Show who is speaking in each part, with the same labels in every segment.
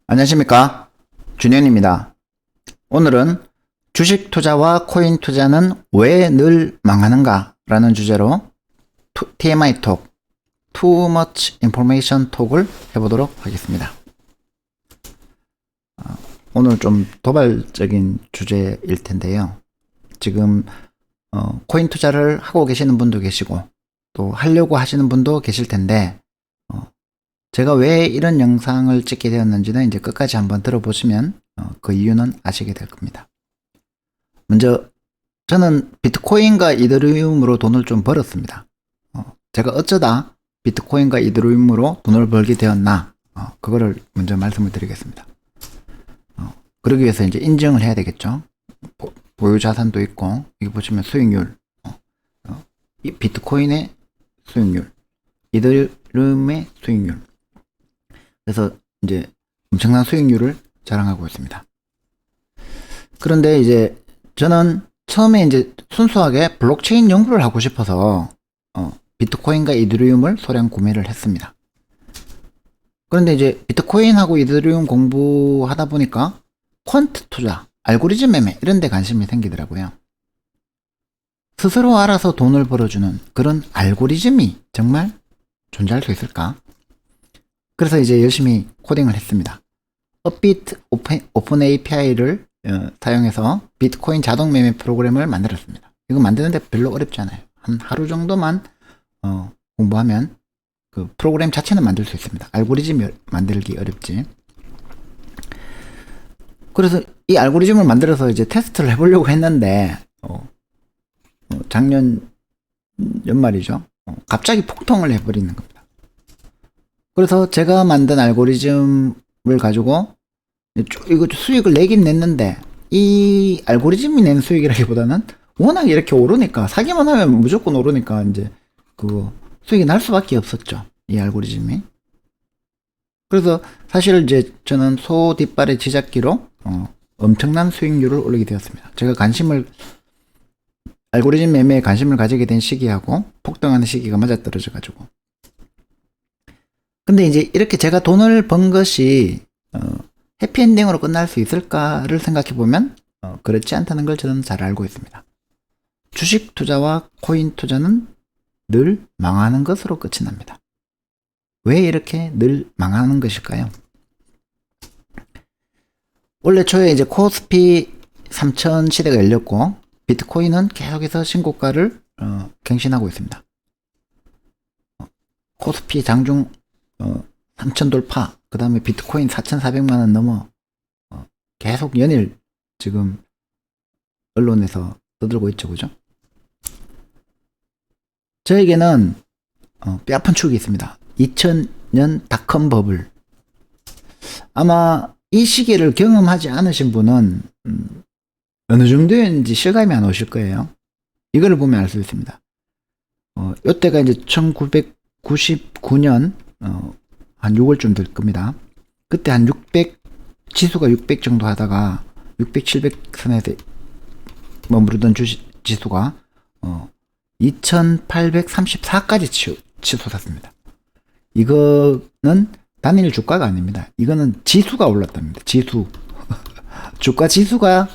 Speaker 1: 안녕하십니까, 준현입니다. 오늘은 주식 투자와 코인 투자는 왜 늘 망하는가 라는 주제로 TMI 톡, Too Much Information 톡을 해보도록 하겠습니다. 오늘 좀 도발적인 주제일 텐데요. 지금 코인 투자를 하고 계시는 분도 계시고 또 하려고 하시는 분도 계실 텐데 제가 왜 이런 영상을 찍게 되었는지는 이제 끝까지 한번 들어보시면 그 이유는 아시게 될 겁니다. 먼저 저는 비트코인과 이더리움으로 돈을 좀 벌었습니다. 제가 어쩌다 비트코인과 이더리움으로 돈을 벌게 되었나, 그거를 먼저 말씀을 드리겠습니다. 그러기 위해서 이제 인증을 해야 되겠죠. 보유 자산도 있고, 여기 보시면 수익률, 이 비트코인의 수익률, 이더리움의 수익률. 그래서 이제 엄청난 수익률을 자랑하고 있습니다. 그런데 이제 저는 처음에 이제 순수하게 블록체인 연구를 하고 싶어서 비트코인과 이더리움을 소량 구매를 했습니다. 그런데 이제 비트코인하고 이더리움 공부하다 보니까 퀀트 투자, 알고리즘 매매 이런 데 관심이 생기더라고요. 스스로 알아서 돈을 벌어주는 그런 알고리즘이 정말 존재할 수 있을까? 그래서 이제 열심히 코딩을 했습니다. 업비트 오픈 API를 사용해서 비트코인 자동 매매 프로그램을 만들었습니다. 이거 만드는데 별로 어렵지 않아요. 한 하루 정도만 공부하면 그 프로그램 자체는 만들 수 있습니다. 알고리즘 만들기 어렵지. 그래서 이 알고리즘을 만들어서 이제 테스트를 해보려고 했는데 작년 연말이죠. 갑자기 폭통을 해버리는 겁니다. 그래서 제가 만든 알고리즘을 가지고 이거 수익을 내긴 냈는데 이 알고리즘이 낸 수익이라기보다는 워낙 이렇게 오르니까 사기만 하면 무조건 오르니까 이제 그 수익이 날 수밖에 없었죠. 이 알고리즘이. 그래서 사실 이제 저는 소 뒷발의 쥐잡기로 엄청난 수익률을 올리게 되었습니다. 제가 알고리즘 매매에 관심을 가지게 된 시기하고 폭등하는 시기가 맞아떨어져 가지고. 근데 이제 이렇게 제가 돈을 번 것이 해피엔딩으로 끝날 수 있을까를 생각해 보면 그렇지 않다는 걸 저는 잘 알고 있습니다. 주식 투자와 코인 투자는 늘 망하는 것으로 끝이 납니다. 왜 이렇게 늘 망하는 것일까요? 원래 초에 이제 코스피 3000 시대가 열렸고 비트코인은 계속해서 신고가를 갱신하고 있습니다. 코스피 장중 3000 돌파, 그 다음에 비트코인 4400만원 넘어 계속 연일 지금 언론에서 떠들고 있죠, 그죠? 저에게는 뼈아픈 추억이 있습니다. 2000년 닷컴 버블. 아마 이 시기를 경험하지 않으신 분은 어느 정도인지 실감이 안 오실 거예요. 이걸 보면 알 수 있습니다. 이때가 이제 1999년 한 6월쯤 될 겁니다. 그때 한 600, 지수가 600 정도 하다가 600, 700선에서 머무르던 지수가 2834까지 치솟았습니다. 이거는 단일 주가가 아닙니다. 이거는 지수가 올랐답니다. 지수. 주가 지수가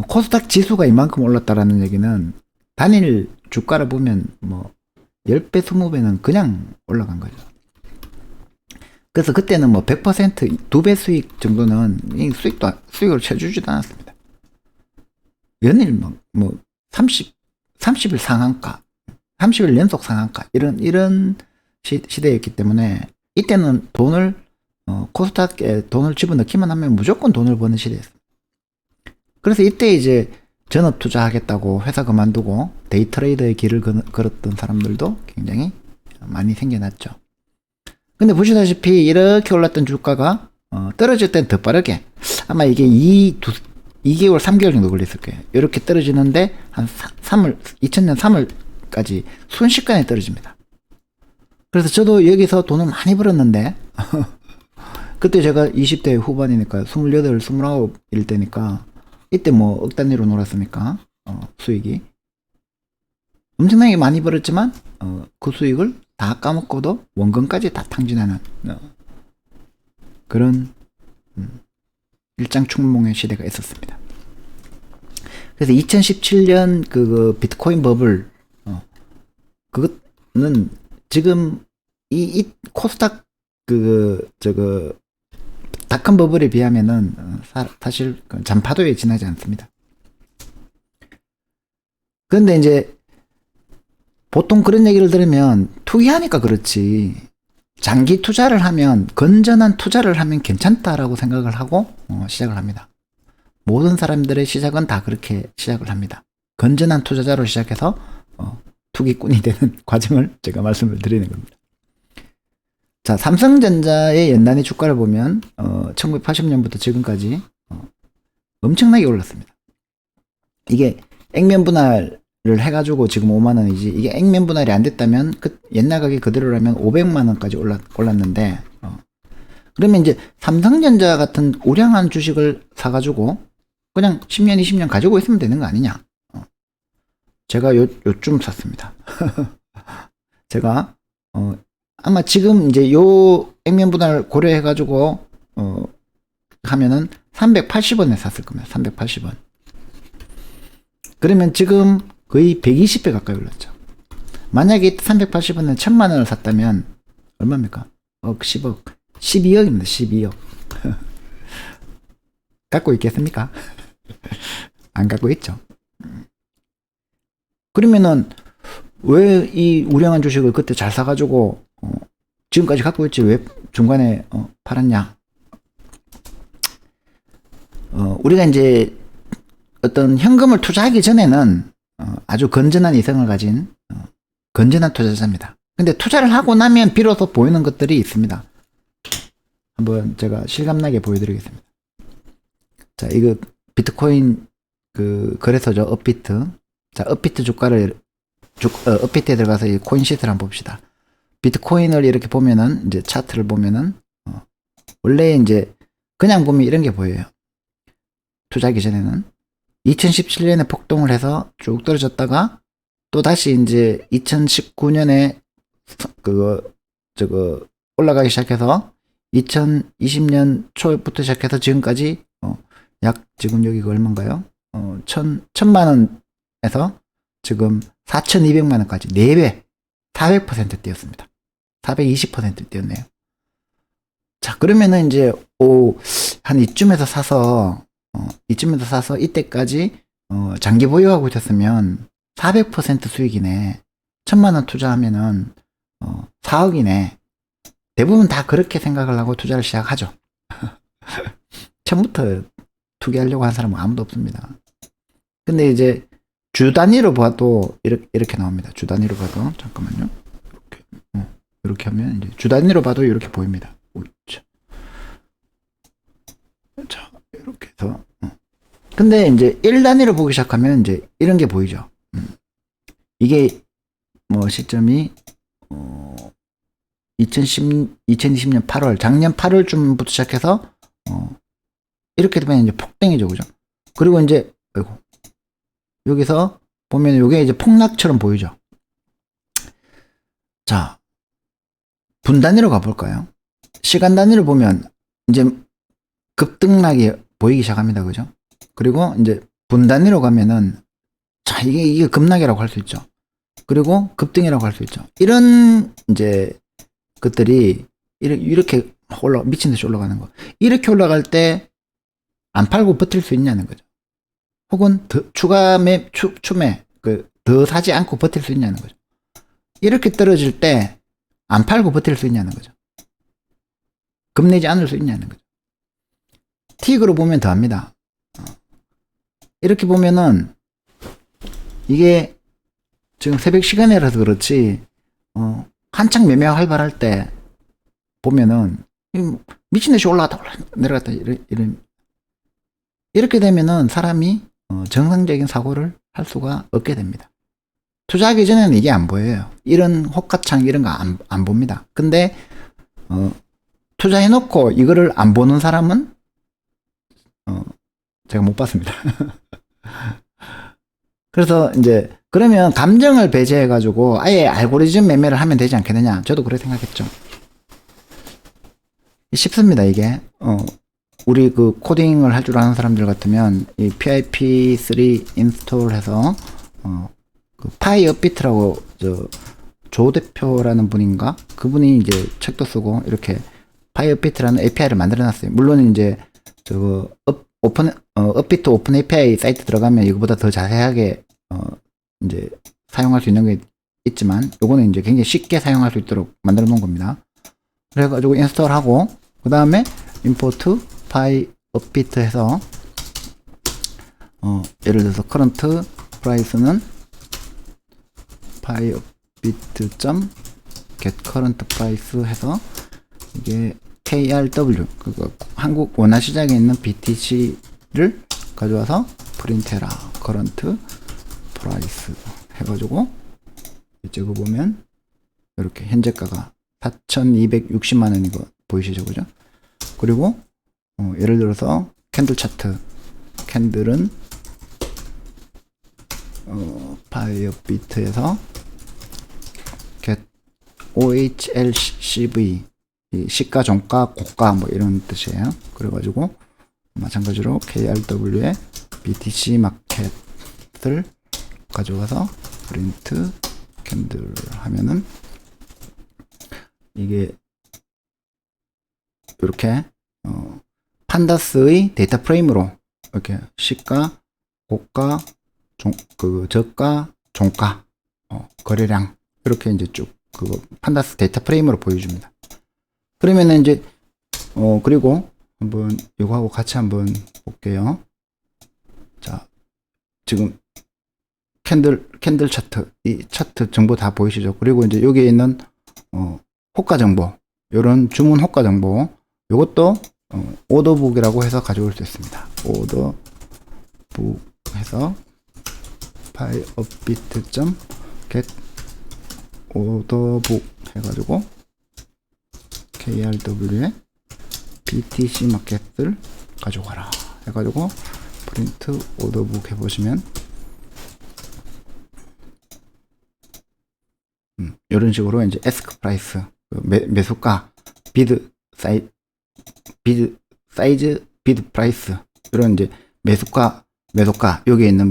Speaker 1: 코스닥 지수가 이만큼 올랐다라는 얘기는 단일 주가를 보면 뭐 10배, 20배는 그냥 올라간 거죠. 그래서 그때는 뭐 100%, 2배 수익 정도는 수익을 쳐주지도 않았습니다. 연일 뭐 30일 상한가, 30일 연속 상한가, 이런 시대였기 때문에 이때는 코스닥에 돈을 집어넣기만 하면 무조건 돈을 버는 시대였습니다. 그래서 이때 이제 전업 투자하겠다고 회사 그만두고 데이 트레이더의 길을 걸었던 사람들도 굉장히 많이 생겨났죠. 근데 보시다시피 이렇게 올랐던 주가가 떨어질 땐 더 빠르게 아마 이게 2개월, 3개월 정도 걸렸을 거예요. 이렇게 떨어지는데 한 2000년 3월까지 순식간에 떨어집니다. 그래서 저도 여기서 돈을 많이 벌었는데 그때 제가 20대 후반이니까 28, 29일 때니까 이때 뭐 억 단위로 놀았으니까 수익이 엄청나게 많이 벌었지만 그 수익을 다 까먹고도 원금까지 다 탕진하는 그런 일장춘몽의 시대가 있었습니다. 그래서 2017년 그 비트코인 버블, 그거는 지금 이 코스닥 닷컴 버블에 비하면은 사실 잔파도에 지나지 않습니다. 그런데 이제 보통 그런 얘기를 들으면 투기하니까 그렇지, 장기 투자를 하면, 건전한 투자를 하면 괜찮다라고 생각을 하고 시작을 합니다. 모든 사람들의 시작은 다 그렇게 시작을 합니다. 건전한 투자자로 시작해서 투기꾼이 되는 과정을 제가 말씀을 드리는 겁니다. 자, 삼성전자의 연단위 주가를 보면 1980년부터 지금까지 엄청나게 올랐습니다. 이게 액면 분할을 해가지고 지금 5만 원이지, 이게 액면 분할이 안 됐다면 옛날 가격 그대로라면 500만 원까지 올랐는데, 그러면 이제 삼성전자 같은 우량한 주식을 사가지고 그냥 10년 20년 가지고 있으면 되는 거 아니냐. 제가 요쯤 샀습니다. 제가 아마 지금 이제 요 액면 분할 고려해가지고 하면은 380원에 샀을 겁니다. 380원. 그러면 지금 거의 120배 가까이 올랐죠. 만약에 380원에 1000만 원을 샀다면 얼마입니까? 10억. 12억입니다. 12억. 갖고 있겠습니까? 안 갖고 있죠. 그러면은 왜 이 우량한 주식을 그때 잘 사가지고 지금까지 갖고 있지 왜 중간에 팔았냐? 우리가 이제 어떤 현금을 투자하기 전에는 아주 건전한 이성을 가진 건전한 투자자입니다. 근데 투자를 하고 나면 비로소 보이는 것들이 있습니다. 한번 제가 실감나게 보여드리겠습니다. 자, 이거 비트코인 그 거래소죠. 업비트. 자, 업비트 주가를 업비트에 들어가서 이 코인 시트를 한번 봅시다. 비트코인을 이렇게 보면은 이제 차트를 보면은 원래 이제 그냥 보면 이런 게 보여요. 투자하기 전에는 2017년에 폭등을 해서 쭉 떨어졌다가 또 다시 이제 2019년에 올라가기 시작해서 2020년 초부터 시작해서 지금까지 약 지금 여기가 얼마인가요? 1000만 원에서 지금 4200만 원까지 4배 400% 뛰었습니다. 420% 뛰었네요. 자, 그러면은 이제 한 이쯤에서 사서 이때까지 장기 보유하고 있었으면 400% 수익이네. 1000만 원 투자하면은 4억이네. 대부분 다 그렇게 생각을 하고 투자를 시작하죠. 처음부터 투기하려고 한 사람은 아무도 없습니다. 근데 이제 주 단위로 봐도 이렇게 나옵니다. 주 단위로 봐도 잠깐만요. 이렇게 하면 이제 주 단위로 봐도 이렇게 보입니다. 자, 이렇게 해서 근데 이제 1 단위로 보기 시작하면 이제 이런 게 보이죠. 이게 뭐 시점이 2020년 8월, 작년 8월쯤부터 시작해서 이렇게 되면 이제 폭등이죠, 그죠? 그리고 이제 여기서 보면 이게 이제 폭락처럼 보이죠. 자, 분 단위로 가볼까요? 시간 단위로 보면 이제 급등락이 보이기 시작합니다, 그죠? 그리고 이제 분 단위로 가면은 자, 이게 급락이라고 할 수 있죠. 그리고 급등이라고 할 수 있죠. 이런 이제 것들이 이렇게 미친 듯이 올라가는 거. 이렇게 올라갈 때 안 팔고 버틸 수 있냐는 거죠. 혹은 추매, 더 사지 않고 버틸 수 있냐는 거죠. 이렇게 떨어질 때 안 팔고 버틸 수 있냐는 거죠. 겁내지 않을 수 있냐는 거죠. 틱으로 보면 더 합니다. 이렇게 보면은 이게 지금 새벽 시간이라서 그렇지 한창 매매가 활발할 때 보면은 미친듯이 올라갔다 내려갔다 이렇게 되면은 사람이 정상적인 사고를 할 수가 없게 됩니다. 투자하기 전에는 이게 안 보여요. 이런 호가창 이런 거 안 봅니다. 근데 투자해놓고 이거를 안 보는 사람은 제가 못 봤습니다. 그래서 이제 그러면 감정을 배제해 가지고 아예 알고리즘 매매를 하면 되지 않겠느냐. 저도 그렇게 생각했죠. 쉽습니다. 이게 우리 그 코딩을 할 줄 아는 사람들 같으면 이 pip3 인스톨해서 그 파이어비트라고 조 대표라는 분인가 그분이 이제 책도 쓰고 이렇게 파이어비트라는 API를 만들어놨어요. 물론 이제 저거 업비트 오픈 API 사이트 들어가면 이거보다 더 자세하게 이제 사용할 수 있는 게 있지만 요거는 이제 굉장히 쉽게 사용할 수 있도록 만들어 놓은 겁니다. 그래가지고 인스톨하고 그 다음에 임포트 파이어비트 해서 예를 들어서 커런트 프라이스는 파이어비트.get current price 해서 이게 KRW 그거 한국 원화 시장에 있는 BTC를 가져와서 프린트해라 current price 해가지고 이쪽을 보면 이렇게 현재가가 4,260만 원인 거 보이시죠, 그죠? 그리고 예를 들어서 캔들 차트 캔들은 파이어비트에서 get OHLCV 이 시가, 종가, 고가 뭐 이런 뜻이에요. 그래가지고 마찬가지로 KRW에 BTC 마켓을 가져가서 프린트 캔들 하면은 이게 이렇게 판다스의 데이터 프레임으로 이렇게 시가, 고가, 저가, 종가, 거래량 이렇게 이제 쭉 그거 판다스 데이터 프레임으로 보여줍니다. 그러면은 이제 그리고 한번 이거하고 같이 한번 볼게요. 자, 지금 캔들 차트 이 차트 정보 다 보이시죠? 그리고 이제 여기에 있는 호가 정보, 요런 주문 호가 정보, 요것도 오더북이라고 해서 가져올 수 있습니다. 오더북 해서 파이어비트.get 오더북 해가지고 KRW에 BTC 마켓을 가져가라 해가지고 프린트 오더북 해보시면 이런 식으로 이제 에스크 프라이스 매수가 비드 사이즈 비드 프라이스 이런 이제 매수가 여기에 있는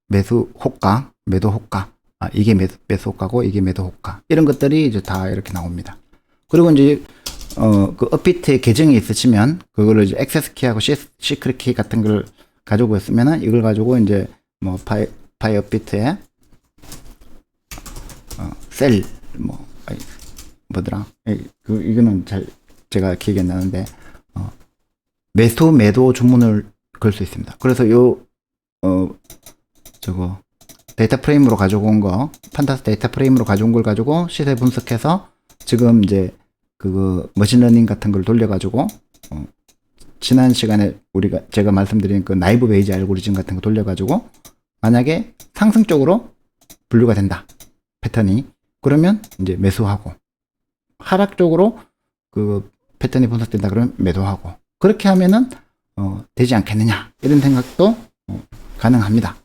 Speaker 1: 매수 호가 매도 호가 이게 매수 호가고 이게 매도 호가 이런 것들이 이제 다 이렇게 나옵니다. 그리고 이제 그 업비트에 계정이 있으시면 그거를 이제 액세스 키하고 시크릿 키 같은 걸 가지고 있으면은 이걸 가지고 이제 뭐 파이어비트에 셀 뭐더라 이거는 잘 제가 기억이 안 나는데 매수 매도 주문을 걸 수 있습니다. 그래서 저거 데이터 프레임으로 가지고 온 거 판타스 데이터 프레임으로 가져온 걸 가지고 시세 분석해서 지금 이제 그거 머신러닝 같은 걸 돌려가지고 지난 시간에 제가 말씀드린 그 나이브 베이지 알고리즘 같은 거 돌려가지고 만약에 상승 쪽으로 분류가 된다 패턴이 그러면 이제 매수하고 하락 쪽으로 그 패턴이 분석된다 그러면 매도하고 그렇게 하면은 되지 않겠느냐 이런 생각도 가능합니다.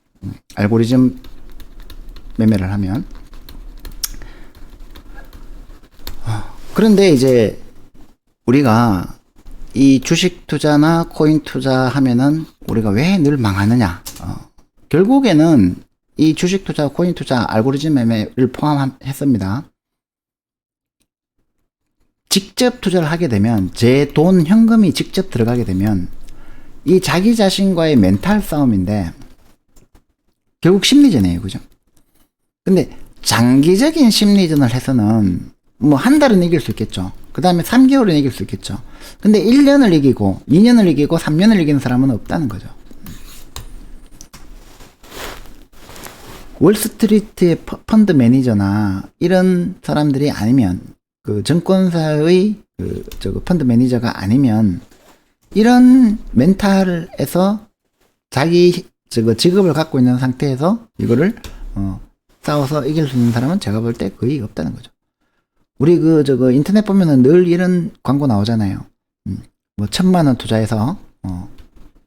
Speaker 1: 알고리즘 매매를 하면 그런데 이제 우리가 이 주식 투자나 코인 투자 하면은 우리가 왜 늘 망하느냐 결국에는 이 주식 투자 코인 투자 알고리즘 매매를 포함했습니다. 직접 투자를 하게 되면 제 돈 현금이 직접 들어가게 되면 이 자기 자신과의 멘탈 싸움인데 결국 심리전이에요, 그죠? 근데 장기적인 심리전을 해서는 뭐 한 달은 이길 수 있겠죠. 그 다음에 3개월은 이길 수 있겠죠. 근데 1년을 이기고 2년을 이기고 3년을 이기는 사람은 없다는 거죠. 월스트리트의 펀드 매니저나 이런 사람들이 아니면 그 증권사의 저거 펀드 매니저가 아니면 이런 멘탈에서 자기 저거 직업을 갖고 있는 상태에서 이거를 싸워서 이길 수 있는 사람은 제가 볼 때 거의 없다는 거죠. 우리 저거 인터넷 보면은 늘 이런 광고 나오잖아요. 뭐 1,000,000원 투자해서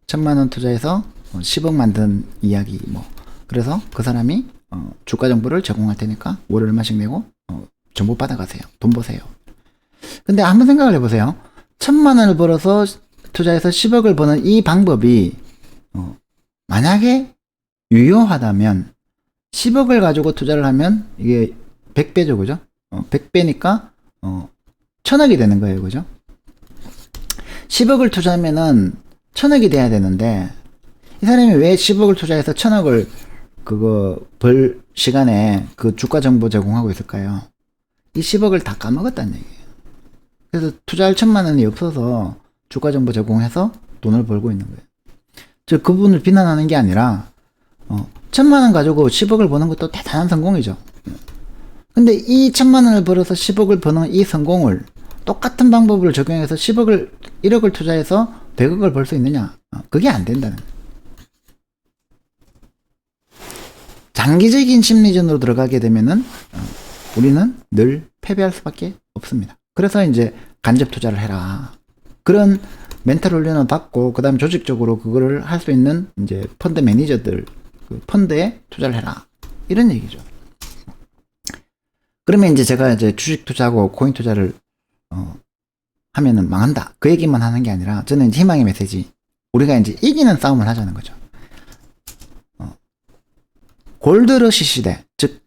Speaker 1: 1,000,000원 투자해서 10억 만든 이야기 뭐 그래서 그 사람이 주가 정보를 제공할 테니까 월에 얼마씩 내고 정보 받아가세요. 돈 버세요. 근데 한번 생각을 해보세요. 1,000,000원을 벌어서 투자해서 10억을 버는 이 방법이 만약에 유효하다면 10억을 가지고 투자를 하면 이게 100배죠, 그죠? 100배니까 1000억이 되는 거예요, 그죠? 10억을 투자하면은 1000억이 돼야 되는데 이 사람이 왜 10억을 투자해서 1000억을 그거 벌 시간에 그 주가 정보 제공하고 있을까요? 이 10억을 다 까먹었다는 얘기예요. 그래서 투자할 1000만 원이 없어서 주가 정보 제공해서 돈을 벌고 있는 거예요. 즉 그분을 비난하는 게 아니라 1000만 원 가지고 10억을 버는 것도 대단한 성공이죠. 근데 이 1000만 원을 벌어서 10억을 버는 이 성공을 똑같은 방법을 적용해서 1억을 투자해서 100억을 벌 수 있느냐? 그게 안 된다는 거예요. 장기적인 심리전으로 들어가게 되면은 우리는 늘 패배할 수밖에 없습니다. 그래서 이제 간접 투자를 해라. 그런 멘탈 훈련을 받고 그다음 조직적으로 그거를 할 수 있는 이제 펀드 매니저들 그 펀드에 투자를 해라. 이런 얘기죠. 그러면 이제 제가 이제 주식 투자하고 코인 투자를 하면은 망한다. 그 얘기만 하는 게 아니라 저는 이제 희망의 메시지. 우리가 이제 이기는 싸움을 하자는 거죠. 골드러시 시대, 즉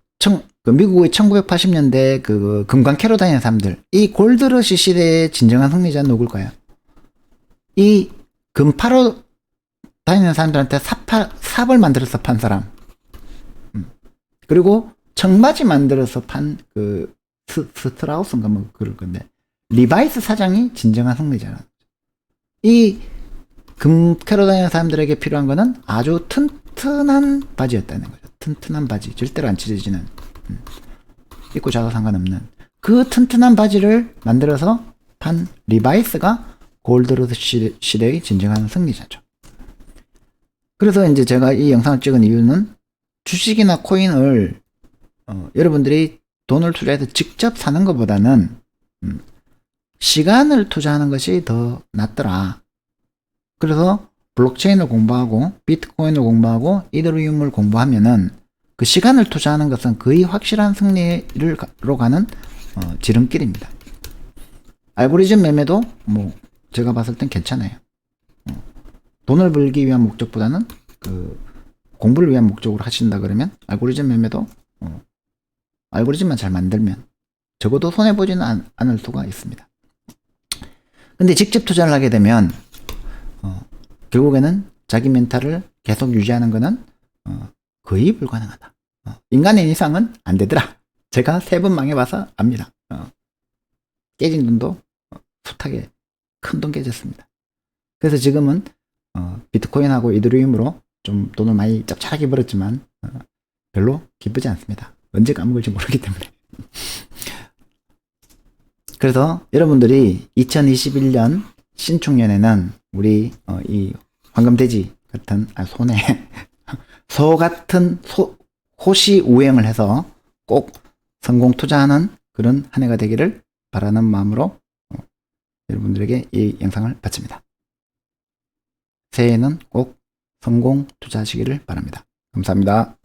Speaker 1: 그 미국의 1980년대 그 금광 캐러 다니는 사람들, 이 골드러시 시대의 진정한 승리자는 누굴까요? 이 금 파러 다니는 사람들한테 삽을 만들어서 판 사람, 그리고 청바지 만들어서 판 그 스트라우스인가 뭐 그럴 건데 리바이스 사장이 진정한 승리자라는 거죠. 이 금 캐러 다니는 사람들에게 필요한 거는 아주 튼튼한 바지였다는 거죠. 튼튼한 바지, 절대로 안 찢어지는, 입고 자도 상관없는 그 튼튼한 바지를 만들어서 판 리바이스가 골드러시 시대의 진정한 승리자죠. 그래서 이제 제가 이 영상을 찍은 이유는 주식이나 코인을 여러분들이 돈을 투자해서 직접 사는 것보다는 시간을 투자하는 것이 더 낫더라. 그래서 블록체인을 공부하고 비트코인을 공부하고 이더리움을 공부하면은 그 시간을 투자하는 것은 거의 확실한 승리로 가는 지름길입니다. 알고리즘 매매도 뭐 제가 봤을 땐 괜찮아요. 돈을 벌기 위한 목적보다는 그 공부를 위한 목적으로 하신다 그러면 알고리즘 매매도 알고리즘만 잘 만들면 적어도 손해보지는 않을 수가 있습니다. 근데 직접 투자를 하게 되면 결국에는 자기 멘탈을 계속 유지하는 것은 거의 불가능하다. 인간의 이상은 안 되더라. 제가 3번 망해봐서 압니다. 깨진 돈도 숱하게 큰 돈 깨졌습니다. 그래서 지금은 비트코인하고 이더리움으로 좀 돈을 많이 짭짤하게 벌었지만 별로 기쁘지 않습니다. 언제 까먹을지 모르기 때문에. 그래서 여러분들이 2021년 신축년에는 우리 이 황금돼지 같은 손에 소 같은 호시우행을 해서 꼭 성공 투자하는 그런 한 해가 되기를 바라는 마음으로 여러분들에게 이 영상을 바칩니다. 새해에는 꼭 성공 투자하시기를 바랍니다. 감사합니다.